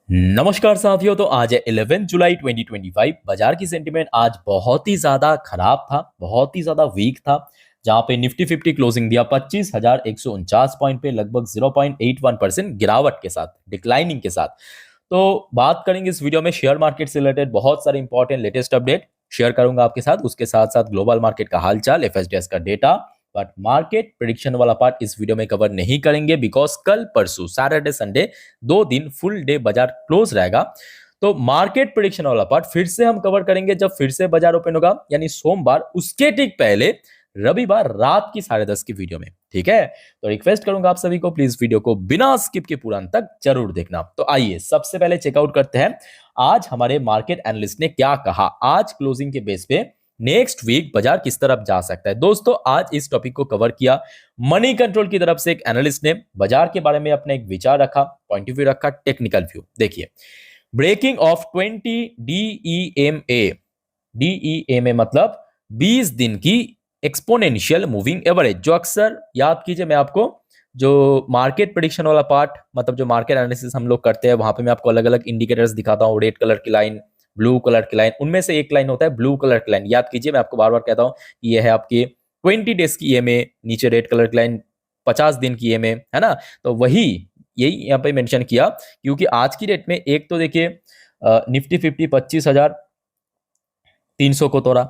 नमस्कार साथियों। तो आज है 11 जुलाई 2025। बाजार की सेंटीमेंट आज बहुत ही ज्यादा खराब था, बहुत ही ज्यादा वीक था। जहां पे निफ्टी 50 क्लोजिंग दिया 25,149 पॉइंट पे, लगभग 0.81% गिरावट के साथ, डिक्लाइनिंग के साथ। तो बात करेंगे इस वीडियो में शेयर मार्केट से रिलेटेड बहुत सारे इंपॉर्टेंट लेटेस्ट अपडेट शेयर करूंगा आपके साथ। उसके साथ साथ ग्लोबल मार्केट का हालचाल, एफएसडीएस का डेटा। बट मार्केट प्रिडिक्शन वाला पार्ट इस वीडियो में कवर नहीं करेंगे, बिकॉज कल परसों सैटरडे संडे 2 दिन फुल डे बाजार क्लोज रहेगा। तो मार्केट प्रिडिक्शन वाला पार्ट फिर से हम कवर करेंगे जब फिर से बाजार ओपन होगा, यानी सोमवार, उसके ठीक पहले रविवार रात की 10:30 की वीडियो में। ठीक है, तो रिक्वेस्ट करूंगा आप सभी को, प्लीज वीडियो को बिना स्किप के पूरा अंत तक जरूर देखना। तो आइए सबसे पहले चेकआउट करते हैं आज हमारे मार्केट एनालिस्ट ने क्या कहा। आज क्लोजिंग के बेस पे नेक्स्ट वीक बाजार किस तरफ जा सकता है। दोस्तों आज इस टॉपिक को कवर किया मनी कंट्रोल की तरफ से एक एनालिस्ट ने बाजार के बारे में अपना एक विचार रखा, पॉइंट ऑफ व्यू रखा, टेक्निकल व्यू। देखिए, ब्रेकिंग ऑफ 20 DEMA। DEMA मतलब 20 दिन की एक्सपोनेंशियल मूविंग एवरेज, जो अक्सर याद कीजिए, मैं आपको जो मार्केट प्रेडिक्शन वाला पार्ट, मतलब जो मार्केट एनालिसिस हम लोग करते हैं, वहां पे मैं आपको अलग अलग इंडिकेटर्स दिखाता हूँ। रेड कलर की लाइन, ब्लू कलर की लाइन, उनमें से एक लाइन होता है ब्लू कलर की लाइन। याद कीजिए, मैं आपको बार बार कहता हूँ कि यह है आपकी 20 डेज की EMA, नीचे रेड कलर की लाइन 50 दिन की EMA, है ना। तो वही यही यहाँ पे मेंशन किया, क्योंकि आज की डेट में एक तो देखिए निफ्टी 50 25,300 को तोड़ा।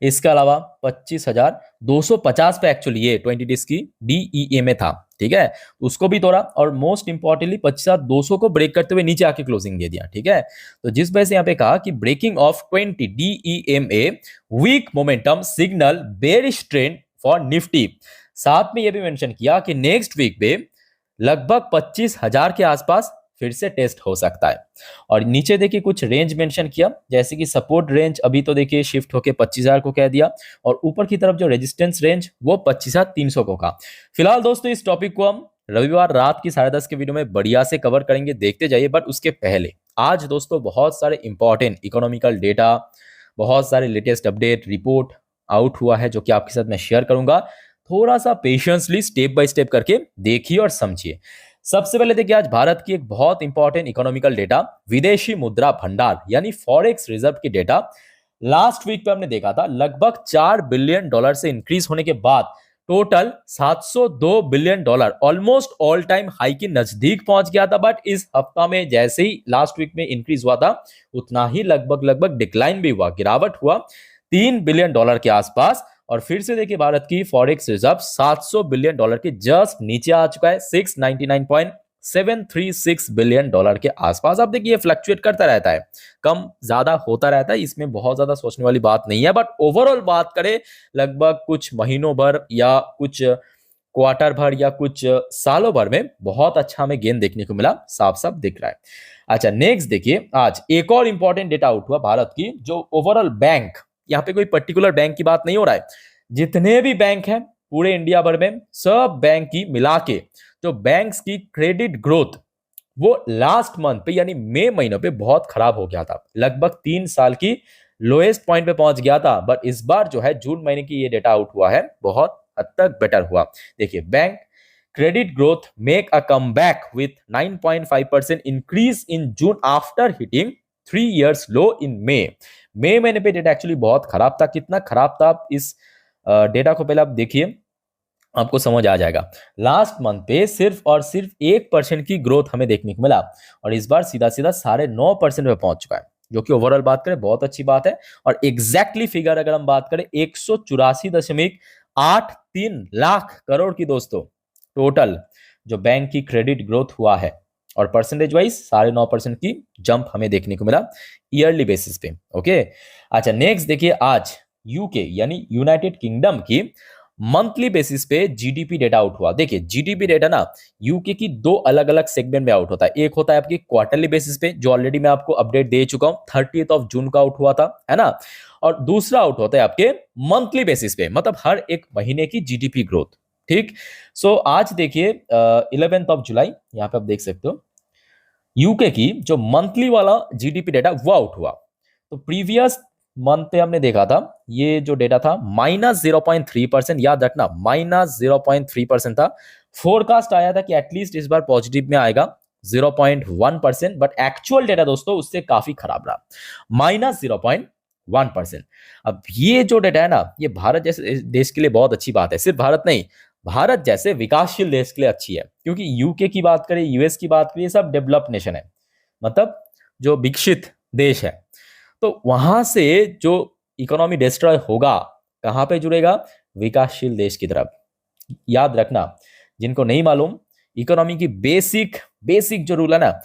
इसके अलावा 25,250 पे एक्चुअली ये 20 डेज की DEMA था, ठीक है, उसको भी तोड़ा। और मोस्ट इंपॉर्टेंटली 25,200 को ब्रेक करते हुए नीचे आके क्लोजिंग दे दिया। ठीक है, तो जिस वजह से यहाँ पे कहा कि breaking of 20 DEMA, weak momentum signal bearish trend for Nifty. साथ में यह भी मेंशन किया कि नेक्स्ट वीक पे लगभग 25,000 के आसपास फिर से टेस्ट हो सकता है। और नीचे देखिए कुछ रेंज मेंशन किया, जैसे कि सपोर्ट रेंज अभी तो देखिए शिफ्ट होके 25,000 को कह दिया, और ऊपर की तरफ जो रेजिस्टेंस रेंज वो 25,300 को कहा। फिलहाल दोस्तों इस टॉपिक को हम रविवार रात की 10:30 के वीडियो में बढ़िया से कवर करेंगे, देखते जाइए। बट उसके पहले आज दोस्तों बहुत सारे इंपॉर्टेंट इकोनॉमिकल डेटा, बहुत सारे लेटेस्ट अपडेट रिपोर्ट आउट हुआ है, जो कि आपके साथ मैं शेयर करूंगा। थोड़ा सा पेशेंसली स्टेप बाय स्टेप करके देखिए और समझिए। सबसे पहले देखिए आज भारत की एक बहुत इंपॉर्टेंट इकोनॉमिकल डेटा, विदेशी मुद्रा भंडार यानी फॉरेक्स रिजर्व की डेटा। लास्ट वीक पे हमने देखा था लगभग $4 बिलियन से इंक्रीज होने के बाद total $702 billion, almost all time high के नजदीक पहुंच गया था। बट इस हफ्ता में जैसे ही लास्ट वीक में इंक्रीज हुआ था, उतना ही लगभग लगभग डिक्लाइन भी हुआ, गिरावट हुआ $3 बिलियन के आसपास। और फिर से देखिए भारत की फॉरेक्स रिजर्व $700 बिलियन के जस्ट नीचे आ चुका है, $699.736 बिलियन के आसपास। अब देखिए फ्लक्चुएट करता रहता है, कम ज्यादा होता रहता है, इसमें बहुत ज्यादा सोचने वाली बात नहीं है। बट ओवरऑल बात करें, लगभग कुछ महीनों भर या कुछ क्वार्टर भर या कुछ सालों भर में बहुत अच्छा हमें गेन देखने को मिला, साफ साफ दिख रहा है। अच्छा, नेक्स्ट देखिए, आज एक और इंपॉर्टेंट डेटा आउट हुआ भारत की, जो ओवरऑल बैंक, यहाँ पे कोई पर्टिकुलर बैंक की बात नहीं हो रहा है, जितने भी बैंक हैं पूरे इंडिया भर में, सब बैंक की मिला के जो बैंक्स की क्रेडिट ग्रोथ, वो लास्ट मंथ पे यानी मई महीने पे बहुत खराब हो गया था, लगभग 3 साल की लोएस्ट पॉइंट पे पहुंच गया था। बट इस बार जो है जून महीने की ये डेटा आउट हुआ है, बहुत हद तक बेटर हुआ। देखिए, bank credit growth make a comeback with 9.5% increase in June after hitting 3 years low in May। मई महीने पे डेटा एक्चुअली बहुत खराब था। कितना खराब था, आप इस डेटा को पहले आप देखिए, आपको समझ आ जाएगा। लास्ट मंथ पे सिर्फ और सिर्फ 1% की ग्रोथ हमें देखने को मिला, और इस बार सीधा सीधा 9.5% पे पहुंच चुका है, जो कि ओवरऑल बात करें बहुत अच्छी बात है। और एग्जैक्टली फिगर अगर हम बात करें, 184.83 लाख करोड़ की दोस्तों टोटल जो बैंक की क्रेडिट ग्रोथ हुआ है, और परसेंटेज वाइज 9.5% की जंप हमें देखने को मिला ईयरली बेसिस पे। ओके, अच्छा नेक्स्ट देखिए, आज यूके यानी यूनाइटेड किंगडम की मंथली बेसिस पे जीडीपी डेटा आउट हुआ। देखिए, जीडीपी डेटा ना यूके की 2 अलग अलग सेगमेंट में आउट होता है। एक होता है आपकी क्वार्टरली बेसिस पे, जो ऑलरेडी मैं आपको अपडेट दे चुका हूं, 30 जून का आउट हुआ था, है ना। और दूसरा आउट होता है आपके मंथली बेसिस पे, मतलब हर एक महीने की जीडीपी ग्रोथ। ठीक, सो आज देखिए 11 जुलाई, यहाँ पे आप देख सकते हो यूके की जो मंथली वाला जीडीपी डेटा वो आउट हुआ। तो प्रीवियस मंथ पे हमने देखा था, ये जो डेटा था -0.3%, याद रखना -0.3% था। फोरकास्ट आया था कि एटलीस्ट इस बार पॉजिटिव में आएगा, -0.1%, बट एक्चुअल डेटा दोस्तों उससे काफी खराब रहा, -0.1%। अब ये जो डेटा है ना, ये भारत जैसे देश के लिए बहुत अच्छी बात है। सिर्फ भारत नहीं, भारत जैसे विकासशील देश के लिए अच्छी है, क्योंकि यूके की बात करें, यूएस की बात करें, सब डेवलप नेशन है, मतलब जो विकसित देश है। तो वहां से जो इकोनॉमी डिस्ट्रॉय होगा, कहां पे जुड़ेगा? विकासशील देश की तरफ। याद रखना, जिनको नहीं मालूम, इकोनॉमी की बेसिक बेसिक जो रूल है ना,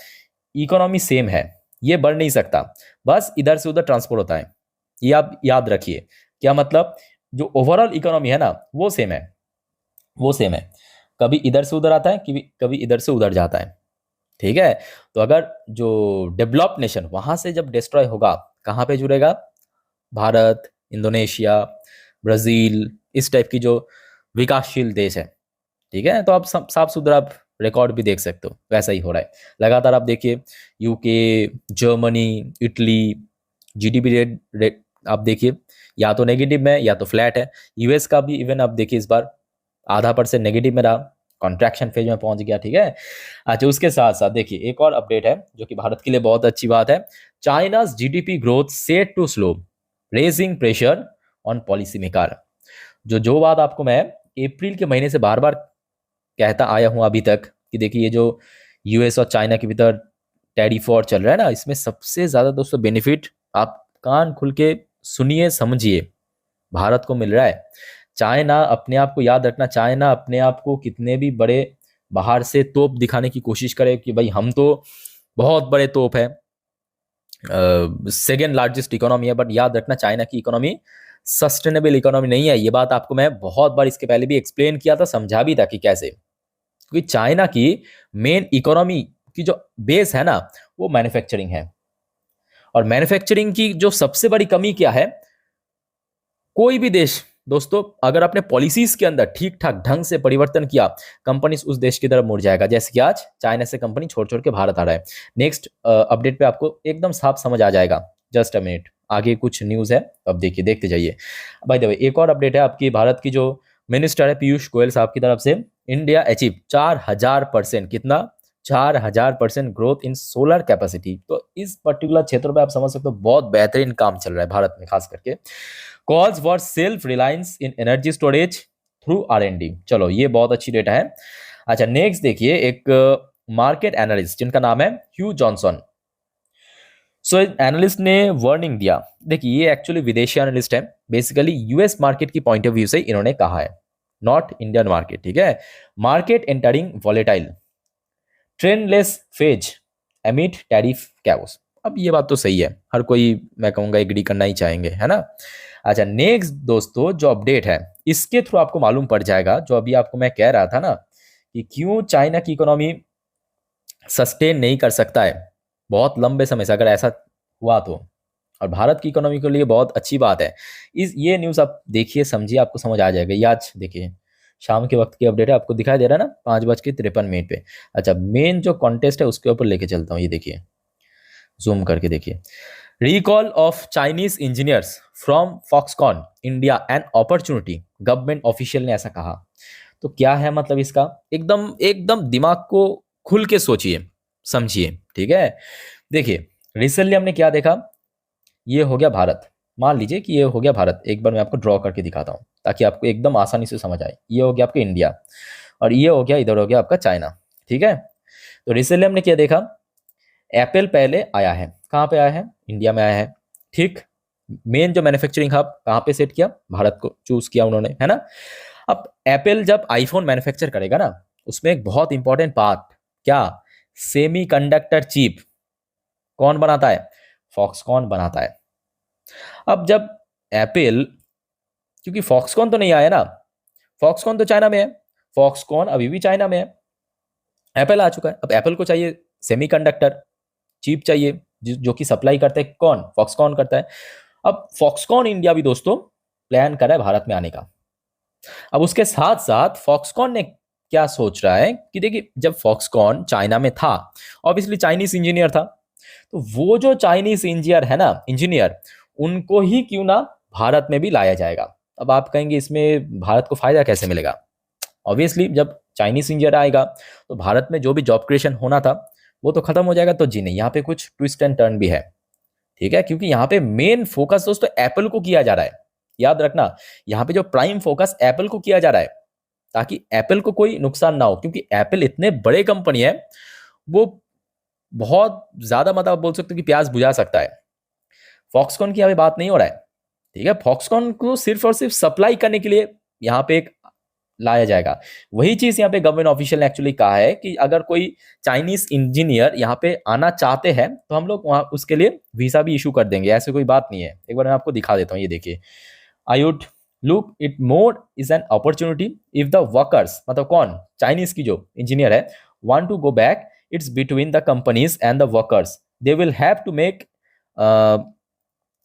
इकोनॉमी सेम है, ये बढ़ नहीं सकता, बस इधर से उधर ट्रांसपोर्ट होता है। ये आप याद रखिए। क्या मतलब? जो ओवरऑल इकोनॉमी है ना, वो सेम है, वो सेम है, कभी इधर से उधर आता है, कभी कभी इधर से उधर जाता है। ठीक है? तो अगर जो डेवलप्ड नेशन वहां से जब डिस्ट्रॉय होगा, कहां पे जुड़ेगा? भारत, इंडोनेशिया, ब्राजील, इस टाइप की जो विकासशील देश है। ठीक है? तो आप साफ सुथरा आप रिकॉर्ड भी देख सकते हो, वैसा ही हो रहा है लगातार। आप देखिए, UK, Germany, Italy, GDP rate आप देखिए, या तो नेगेटिव में या तो फ्लैट है। यूएस का भी इवन आप देखिए इस बार %0.5 नेगेटिव में रहा, कॉन्ट्रैक्शन फेज में पहुंच गया। ठीक है? अच्छा, उसके साथ साथ देखिए एक और अपडेट है जो कि भारत के लिए बहुत अच्छी बात है। China's GDP growth set to slow, raising pressure on policy maker. जो बात आपको मैं अप्रैल के महीने से बार बार कहता आया हूं अभी तक, कि देखिए ये जो यूएस और चाइना के भीतर टैरिफ वॉर चल रहा है ना, इसमें सबसे ज्यादा दोस्तों बेनिफिट, आप कान खुल के सुनिए समझिए, भारत को मिल रहा है। चाइना अपने आप को, याद रखना, चाइना अपने आप को कितने भी बड़े बाहर से तोप दिखाने की कोशिश करे कि भाई हम तो बहुत बड़े तोप है, सेकेंड लार्जेस्ट इकोनॉमी है, बट याद रखना चाइना की इकोनॉमी सस्टेनेबल इकोनॉमी नहीं है। ये बात आपको मैं बहुत बार इसके पहले भी एक्सप्लेन किया था, समझा भी था कि कैसे, क्योंकि चाइना की मेन इकोनॉमी की जो बेस है ना, वो मैन्युफैक्चरिंग है। और मैन्युफैक्चरिंग की जो सबसे बड़ी कमी क्या है? कोई भी देश दोस्तों अगर अपने पॉलिसीज के अंदर ठीक ठाक ढंग से परिवर्तन किया, कंपनी उस देश की तरफ मुड़ जाएगा, जैसे कि आज चाइना से कंपनी छोड़ छोड़ के भारत आ रहा है। नेक्स्ट अपडेट पे आपको एकदम साफ समझ आ जाएगा। जस्ट अ मिनट, आगे कुछ न्यूज है, अब देखिए, देखते जाइए। बाय द वे, एक और अपडेट है आपकी, भारत की जो मिनिस्टर है पीयूष गोयल साहब की तरफ से, इंडिया अचीव 4000%, कितना? 4000% ग्रोथ इन सोलर कैपेसिटी। तो इस पर्टिकुलर क्षेत्र में आप समझ सकते हो बहुत बेहतरीन काम चल रहा है भारत में, खास करके calls for self reliance in energy storage through R&D। चलो, ये बहुत अच्छी डेटा है। अच्छा, नेक्स्ट देखिए, एक मार्केट एनालिस्ट जिनका नाम है ह्यू जॉनसन। सो एनालिस्ट ने वार्निंग दिया। देखिए, ये एक्चुअली विदेशी एनालिस्ट है, बेसिकली यूएस मार्केट की पॉइंट ऑफ व्यू से इन्होंने कहा है, नॉट इंडियन मार्केट। ठीक है? Market entering volatile trendless phase amid tariff chaos. अब ये बात तो सही है, हर कोई मैं कहूंगा एग्री करना ही चाहेंगे, है ना? अच्छा, नेक्स्ट दोस्तों जो अपडेट है, इसके थ्रू आपको मालूम पड़ जाएगा, जो अभी आपको मैं कह रहा था ना, कि क्यों चाइना की इकोनॉमी सस्टेन नहीं कर सकता है बहुत लंबे समय से, अगर ऐसा हुआ तो। और भारत की इकोनॉमी के लिए बहुत अच्छी बात है। ये न्यूज़ आप देखिए, समझिए, आपको समझ आ जाएगा। ये आज देखिए शाम के वक्त की अपडेट है, आपको दिखाई दे रहा है ना, 5:53 पे। अच्छा, मेन जो कॉन्टेस्ट है उसके ऊपर लेके चलता हूँ, ये देखिए, जूम करके देखिए। Recall of Chinese engineers from Foxconn India an opportunity, government official ने ऐसा कहा। तो क्या है मतलब इसका? एकदम एकदम दिमाग को खुल के सोचिए, समझिए। ठीक है? देखिए, रिसेंटली हमने क्या देखा, ये हो गया भारत, मान लीजिए कि ये हो गया भारत। एक बार मैं आपको ड्रॉ करके दिखाता हूँ ताकि आपको एकदम आसानी से समझ आए। ये हो गया आपका इंडिया, और ये हो गया, इधर हो गया आपका चाइना। ठीक है? तो रिसेंटली हमने क्या देखा, एप्पल पहले आया है, कहाँ पे आया है? इंडिया में आया है। ठीक? मेन जो मैन्युफैक्चरिंग हब कहाँ पे सेट किया? भारत को चूज किया उन्होंने, है ना? अब एप्पल जब आईफोन मैन्युफैक्चर करेगा ना, उसमें एक बहुत इंपॉर्टेंट पार्ट, क्या? सेमीकंडक्टर चिप कौन बनाता है? फॉक्सकॉन बनाता है। अब जब एप्पल, क्योंकि फॉक्सकॉन तो नहीं आया ना, फॉक्सकॉन तो चाइना में है, फॉक्सकॉन अभी भी चाइना में है, एप्पल आ चुका है। अब एप्पल को चाहिए सेमीकंडक्टर चिप चाहिए, जो कि सप्लाई करता है कौन? फॉक्सकॉन करता है। अब फॉक्सकॉन इंडिया भी दोस्तों प्लान कर रहा है भारत में आने का। अब उसके साथ साथ फॉक्सकॉन ने क्या सोच रहा है कि देखिए, जब फॉक्सकॉन चाइना में था, ऑब्वियसली चाइनीज इंजीनियर था, तो वो जो चाइनीज इंजीनियर है ना, इंजीनियर, उनको ही क्यों ना भारत में भी लाया जाएगा। अब आप कहेंगे इसमें भारत को फायदा कैसे मिलेगा? ऑब्वियसली जब चाइनीज इंजीनियर आएगा तो भारत में जो भी जॉब क्रिएशन होना था वो तो खत्म हो जाएगा। तो जी नहीं, यहाँ पे कुछ ट्विस्ट एंड टर्न भी है, ठीक है, क्योंकि यहाँ पे मेन फोकस दोस्तों एप्पल को किया जा रहा है। याद रखना, यहाँ पे जो प्राइम फोकस एप्पल को किया जा रहा है, ताकि एप्पल को कोई नुकसान ना हो, क्योंकि एप्पल इतने बड़े कंपनी है, वो बहुत ज्यादा मतलब बोल सकते हो कि प्याज बुझा सकता है। फॉक्सकॉन की यहाँ पे बात नहीं हो रहा है, ठीक है। फॉक्सकॉन को सिर्फ और सिर्फ सप्लाई करने के लिए यहाँ पे एक लाया जाएगा। वही चीज यहाँ पे गवर्नमेंट ऑफिशियल ने एक्चुअली कहा है कि अगर कोई चाइनीज इंजीनियर यहाँ पे आना चाहते हैं तो हम लोग वहां उसके लिए वीजा भी इशू कर देंगे, ऐसे कोई बात नहीं है। एक बार मैं आपको दिखा देता हूँ, ये देखिए, I would look it more is an opportunity if the workers, मतलब कौन, चाइनीज की जो इंजीनियर है, want to go back, it's between the companies and the workers, they will have to make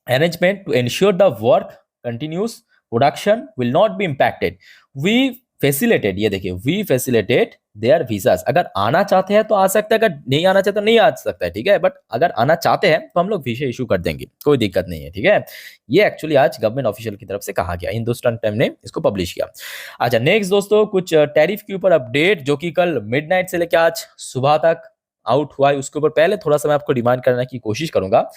arrangement to ensure the work continues, production will not be impacted, we facilitate, ये देखिए, we facilitate their visas। अगर आना चाहते हैं तो आ सकता है, अगर नहीं आना चाहते तो नहीं आ सकता है, ठीक है, बट अगर आना चाहते हैं तो हम लोग वीजा इशू कर देंगे, कोई दिक्कत नहीं है, ठीक है। ये एक्चुअली आज गवर्नमेंट ऑफिशियल की तरफ से कहा गया, हिंदुस्तान टाइम ने इसको पब्लिश किया। अच्छा, नेक्स्ट दोस्तों, कुछ टैरिफ के ऊपर अपडेट जो कि कल मिडनाइट से लेकर आज सुबह तक आउट हुआ है, उसके ऊपर पहले थोड़ा सा मैं आपको रिमाइंड करने की कोशिश करूंगा।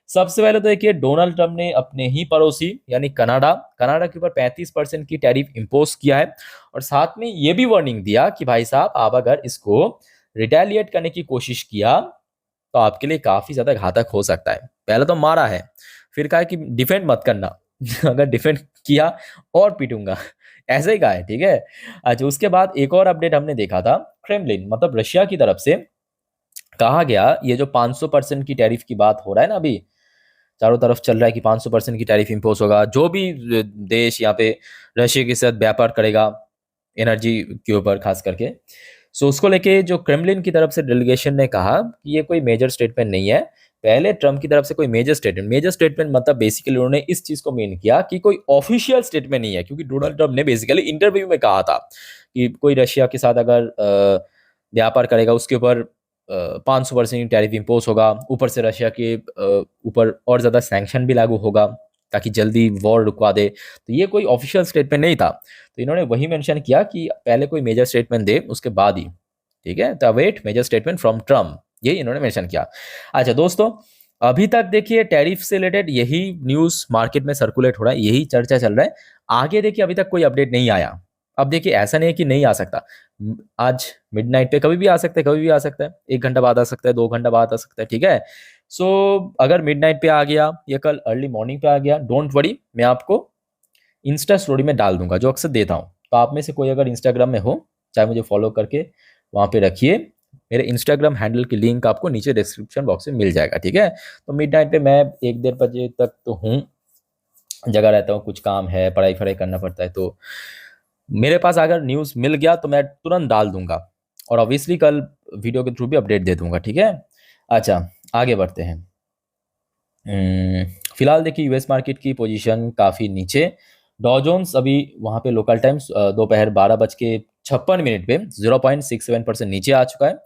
सबसे पहले तो देखिए, डोनाल्ड ट्रंप ने अपने ही पड़ोसी यानी कनाडा के ऊपर 35% की टैरिफ इंपोज किया है, और साथ में ये भी वार्निंग दिया कि भाई साहब, आप अगर इसको रिटेलिएट करने की कोशिश किया तो आपके लिए काफी ज्यादा घातक हो सकता है। पहले तो मारा है, फिर कहा कि डिफेंड मत करना अगर डिफेंड किया और पीटूंगा, ऐसे ही कहा है, ठीक है। अच्छा, उसके बाद एक और अपडेट हमने देखा था, क्रेमलिन मतलब रशिया की तरफ से कहा गया, ये जो 500% की टैरिफ की बात हो रहा है ना, अभी चारों तरफ चल रहा है कि 500% की टैरिफ इंपोज होगा, जो भी देश यहाँ पे रशिया के साथ व्यापार करेगा एनर्जी के ऊपर खास करके, सो उसको लेके जो क्रेमलिन की तरफ से डेलीगेशन ने कहा कि ये कोई मेजर स्टेटमेंट नहीं है। पहले ट्रम्प की तरफ से कोई मेजर स्टेटमेंट मतलब बेसिकली उन्होंने इस चीज को मीन किया कि कोई ऑफिशियल स्टेटमेंट नहीं है, क्योंकि डोनाल्ड ट्रम्प ने बेसिकली इंटरव्यू में कहा था कि कोई रशिया के साथ अगर व्यापार करेगा उसके ऊपर 500% टैरिफ इंपोज होगा, ऊपर से रशिया के ऊपर और ज़्यादा सैंक्शन भी लागू होगा ताकि जल्दी वॉर रुकवा दे। तो ये कोई ऑफिशियल स्टेटमेंट नहीं था, तो इन्होंने वही मेंशन किया कि पहले कोई मेजर स्टेटमेंट दे उसके बाद ही, ठीक है, तो await major statement from Trump, ये इन्होंने मेंशन किया। अच्छा दोस्तों, अभी तक देखिए टैरिफ से रिलेटेड यही न्यूज़ मार्केट में सर्कुलेट हो रहा है, यही चर्चा चल रहा है। आगे देखिए अभी तक कोई अपडेट नहीं आया। अब देखिए ऐसा नहीं है कि नहीं आ सकता, आज मिडनाइट पे कभी भी आ सकता है, कभी भी आ सकता है, 1 घंटा बाद आ सकता है, 2 घंटा बाद आ सकता है, ठीक है। सो अगर मिडनाइट पे आ गया या कल अर्ली मॉर्निंग पे आ गया, डोंट वरी, मैं आपको इंस्टा स्टोरी में डाल दूंगा जो अक्सर देता हूँ। तो आप में से कोई अगर इंस्टाग्राम में हो, चाहे मुझे फॉलो करके वहाँ पे रखिए, मेरे इंस्टाग्राम हैंडल की लिंक आपको नीचे डिस्क्रिप्शन बॉक्स में मिल जाएगा, ठीक है। तो मिडनाइट पे मैं 1-1:30 बजे तक तो हूँ, जगह रहता हूँ, कुछ काम है, पढ़ाई फढ़ाई करना पड़ता है, तो मेरे पास अगर न्यूज़ मिल गया तो मैं तुरंत डाल दूंगा, और ऑब्वियसली कल वीडियो के थ्रू भी अपडेट दे दूंगा, ठीक है। अच्छा, आगे बढ़ते हैं। फिलहाल देखिए यूएस मार्केट की पोजीशन काफ़ी नीचे, डॉ जोन्स अभी वहाँ पे लोकल टाइम्स दोपहर 12:56 पे 0.67% नीचे आ चुका है।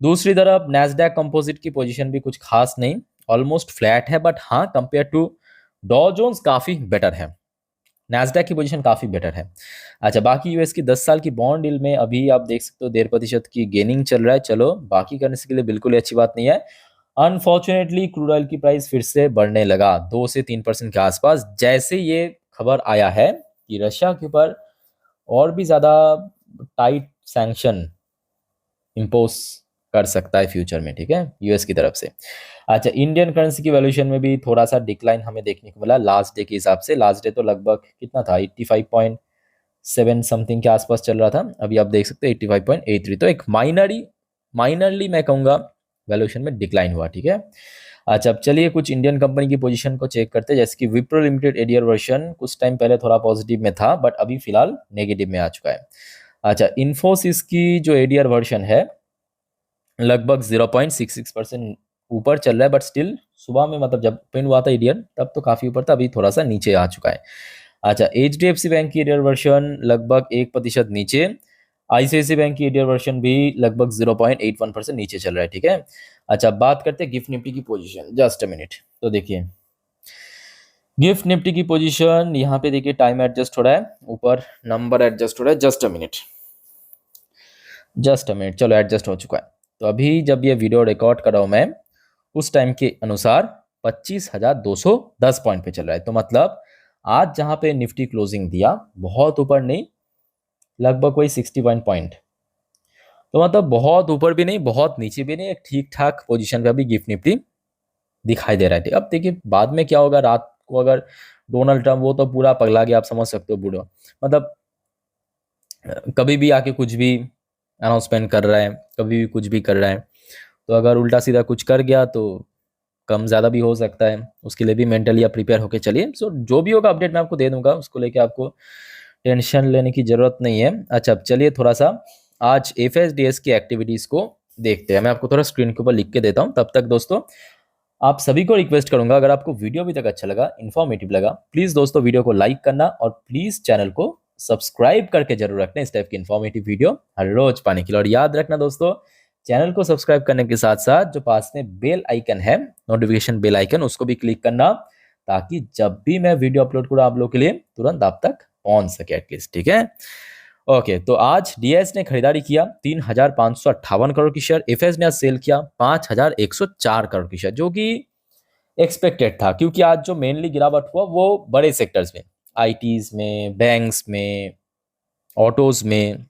दूसरी तरफ नैस्डैक कंपोजिट की पोजीशन भी कुछ खास नहीं, ऑलमोस्ट फ्लैट है, बट हाँ कंपेयर टू डॉ जोन्स काफ़ी बेटर है, नैस्डैक की पोजीशन काफ़ी बेटर है। अच्छा, बाकी यूएस की 10 साल की बॉन्ड डील में अभी आप देख सकते हो 1.5% की गेनिंग चल रहा है। चलो, बाकी करेंसी के लिए बिल्कुल अच्छी बात नहीं है। अनफॉर्चुनेटली क्रूड ऑयल की प्राइस फिर से बढ़ने लगा 2 से 3% के आसपास, जैसे ये खबर आया है कि रशिया के ऊपर और भी ज़्यादा टाइट सैंक्शन इम्पोज कर सकता है फ्यूचर में, ठीक है, यूएस की तरफ से। अच्छा, इंडियन करेंसी की वैल्यूएशन में भी थोड़ा सा डिक्लाइन हमें देखने को मिला लास्ट डे के हिसाब से। लास्ट डे तो लगभग कितना था, 85.7 समथिंग के आसपास चल रहा था, अभी आप देख सकते हैं 85.83, तो एक माइनरली मैं कहूँगा वैल्यूएशन में डिक्लाइन हुआ, ठीक है। अच्छा, अब चलिए कुछ इंडियन कंपनी की पोजीशन को चेक करते हैं, जैसे कि विप्रो लिमिटेड एडीआर वर्जन कुछ टाइम पहले थोड़ा पॉजिटिव में था, बट अभी फिलहाल नेगेटिव में आ चुका है। अच्छा, इन्फोसिस की जो एडीआर वर्जन है लगभग 0.66% ऊपर चल रहा है, बट स्टिल सुबह में मतलब जब पिन हुआ था एडीआर तब तो काफ़ी ऊपर था, अभी थोड़ा सा नीचे आ चुका है। अच्छा, एचडीएफसी बैंक की एडीआर वर्जन लगभग 1% नीचे, आईसीआईसी बैंक की एडीआर वर्जन भी लगभग 0.81% नीचे चल रहा है, ठीक है। अच्छा, बात करते हैं गिफ्ट निफ्टी की पोजीशन, जस्ट अ मिनट। तो देखिए गिफ्ट निफ्टी की पोजीशन यहाँ पे देखिए टाइम एडजस्ट हो रहा है, ऊपर नंबर एडजस्ट हो रहा है, जस्ट अ मिनट, चलो एडजस्ट हो चुका है। तो अभी जब ये वीडियो रिकॉर्ड कर रहा हूँ मैं, उस टाइम के अनुसार 25,210 पॉइंट पे चल रहा है। तो मतलब आज जहां पे निफ्टी क्लोजिंग दिया, बहुत ऊपर नहीं, लगभग वही 61 पॉइंट। तो मतलब बहुत ऊपर भी नहीं, बहुत नीचे भी नहीं, एक ठीक ठाक पोजीशन पे अभी गिफ्ट निफ्टी दिखाई दे रहा है। अब देखिए बाद में क्या होगा, रात को अगर डोनाल्ड ट्रम्प, वो तो पूरा पगला गया, आप समझ सकते हो बूढ़ा, मतलब कभी भी आके कुछ भी अनाउंसमेंट कर रहा है, कभी भी कुछ भी कर रहा है। तो अगर उल्टा सीधा कुछ कर गया तो कम ज़्यादा भी हो सकता है, उसके लिए भी मेंटली आप प्रिपेयर होके चलिए। सो जो भी होगा अपडेट मैं आपको दे दूंगा, उसको लेके आपको टेंशन लेने की ज़रूरत नहीं है। अच्छा, अब चलिए थोड़ा सा आज एफएसडीएस की एक्टिविटीज़ को देखते हैं। मैं आपको थोड़ा स्क्रीन के ऊपर लिख के देता हूँ। तब तक दोस्तों आप सभी को रिक्वेस्ट करूंगा, अगर आपको वीडियो अभी तक अच्छा लगा, इन्फॉर्मेटिव लगा, प्लीज़ दोस्तों वीडियो को लाइक करना और प्लीज़ चैनल को सब्सक्राइब करके जरूर रखना इस टाइप की इन्फॉर्मेटिव वीडियो हर रोज पाने के लिए। और याद रखना दोस्तों, चैनल को सब्सक्राइब करने के साथ साथ जो पास में बेल आइकन है, नोटिफिकेशन बेल आइकन, उसको भी क्लिक करना, ताकि जब भी मैं वीडियो अपलोड करूँ आप लोग के लिए तुरंत आप तक पहुंच सके एटलीस्ट। ठीक है, ओके। तो आज डीएस ने खरीदारी किया 3,558 करोड़ की शेयर, एफएस ने आज सेल किया 5,104 करोड़ की शेयर, जो कि एक्सपेक्टेड था, क्योंकि आज जो मेनली गिरावट हुआ वो बड़े सेक्टर्स में, आईटीज में, बैंक्स में, ऑटोज में,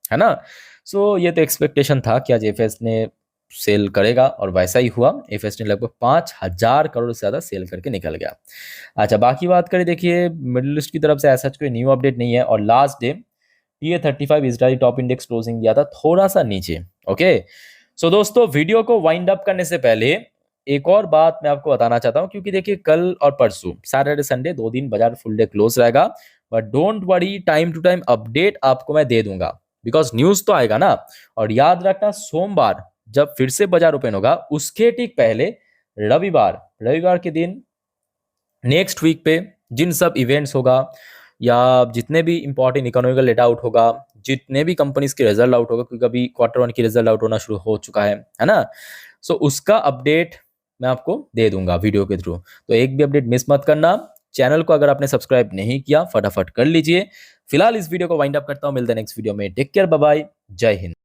है ना। सो ये तो एक्सपेक्टेशन था कि आज एफएस ने सेल करेगा, और वैसा ही हुआ। एफएस ने लगभग 5,000 करोड़ से ज़्यादा सेल करके निकल गया। अच्छा, बाकी बात करें, देखिए मिडिल ईस्ट की तरफ से ऐसा कोई न्यू अपडेट नहीं है, और last day TA35 Israeli top index closing दिया था थोड़ा सा नीचे। ओके, सो दोस्तों वीडियो को वाइंड अप करने से पहले एक और बात मैं आपको बताना चाहता हूं, क्योंकि देखिए कल और परसों सैटरडे संडे 2 दिन बाजार फुल डे क्लोज रहेगा, but don't worry, time to time update आपको मैं दे दूंगा, बिकॉज न्यूज तो आएगा ना। और याद रखना, सोमवार जब फिर से बाजार ओपन होगा, उसके ठीक पहले रविवार के दिन नेक्स्ट वीक पे जिन सब इवेंट्स होगा, या जितने भी इंपॉर्टेंट इकोनॉमिकल डेटा आउट होगा, जितने भी कंपनीज के रिजल्ट आउट होगा, क्योंकि अभी Q1 की रिजल्ट आउट होना शुरू हो चुका है ना। सो उसका अपडेट मैं आपको दे दूंगा वीडियो के थ्रू, तो एक भी अपडेट मिस मत करना। चैनल को अगर आपने सब्सक्राइब नहीं किया, फटाफट कर लीजिए। फिलहाल इस वीडियो को वाइंड अप करता हूं, मिलते हैं नेक्स्ट वीडियो में। टेक केयर, बाय बाय, जय हिंद।